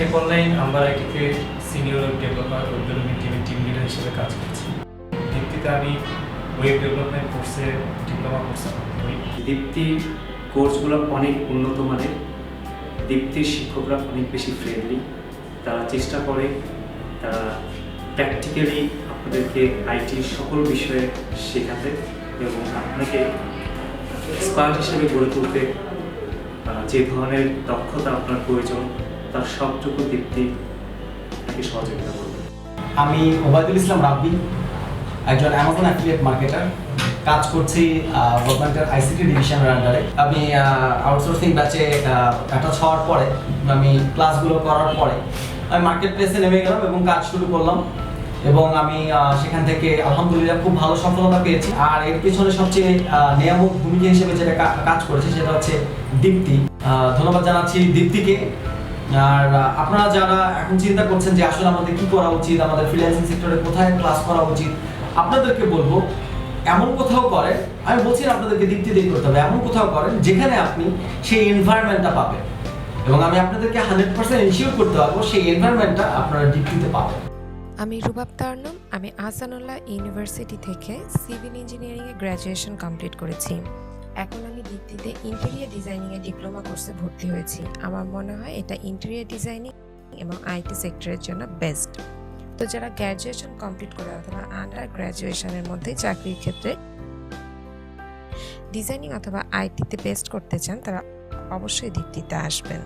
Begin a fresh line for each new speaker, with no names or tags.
Take online আমরা এটিতে senior developer web development টিমের টিম লিডার হিসেবে কাজ করছি। দীপ্তিতে আমি ওয়েব ডেভেলপমেন্ট কোর্সে ডিপ্লোমা কোর্স করি।
দীপ্তির কোর্সগুলো অনেক উন্নত মানের। দীপ্তির শিক্ষকরা অনেক বেশি ফ্রেন্ডলি। তারা চেষ্টা করে তারা প্র্যাকটিক্যালি আপনাদেরকে আইটির সকল বিষয়ে শেখাতে এবং আপনাকে এক্সপার্ট হিসেবে গড়ে তুলতে যে ধরনের দক্ষতা আপনার প্রয়োজন তার সবটুকু দীপ্তি আপনাকে সহযোগিতা করবে।
আমি ওবায়দুল ইসলাম রাব্বি, একজন অ্যামাজন অ্যাফিলিয়েট মার্কেটার। কাজ করছি গভর্নমেন্টের আইসিটি ডিভিশনের আন্ডারে। আমি আউটসোর্সিং ব্যাচে অ্যাটাচ হওয়ার পরে আমি ক্লাসগুলো করার পরে আমি মার্কেট প্লেসে নেমে গেলাম এবং কাজ শুরু করলাম এবং আমি সেখান থেকে আলহামদুলিল্লাহ খুব ভালো সফলতা পেয়েছি। আর এর পেছনে সবচেয়ে নিয়ামক ভূমিকা হিসেবে যেটা কাজ করেছে সেটা হচ্ছে দীপ্তি। ধন্যবাদ জানাচ্ছি দীপ্তিকে। আর আপনারা যারা এখন চিন্তা করছেন যে আসলে আমাদের কি করা উচিত, আমাদের ফ্রিল্যান্সিং সেক্টরে কোথায় ক্লাস করা উচিত, আপনাদেরকে বলবো এমন কোথাও করেন, আমি বলছি না আপনাদেরকে দীপ্তি দিয়ে করতে হবে, এমন কোথাও করেন যেখানে আপনি সেই এনভায়রনমেন্টটা পাবেন এবং আমি আপনাদেরকে 100% এনশিওর করতে পারবো সেই এনভায়রনমেন্টটা আপনারা দীপ্তিতে পাবেন।
আমি রুবাব তারনম, আমি আহসানুল্লাহ ইউনিভার্সিটি থেকে সিভিল ইঞ্জিনিয়ারিংয়ে গ্র্যাজুয়েশন কমপ্লিট করেছি। এখন আমি দীপ্তিতে ইন্টেরিয়র ডিজাইনিংয়ে ডিপ্লোমা কোর্সে ভর্তি হয়েছি। আমার মনে হয় এটা ইন্টেরিয়র ডিজাইনিং এবং আইটি সেক্টরের জন্য বেস্ট। তো যারা গ্র্যাজুয়েশন কমপ্লিট করে অথবা আন্ডার গ্র্যাজুয়েশনের মধ্যে চাকরির ক্ষেত্রে ডিজাইনিং অথবা আইটিতে বেস্ট করতে চান তারা অবশ্যই দীপ্তিতে আসবেন।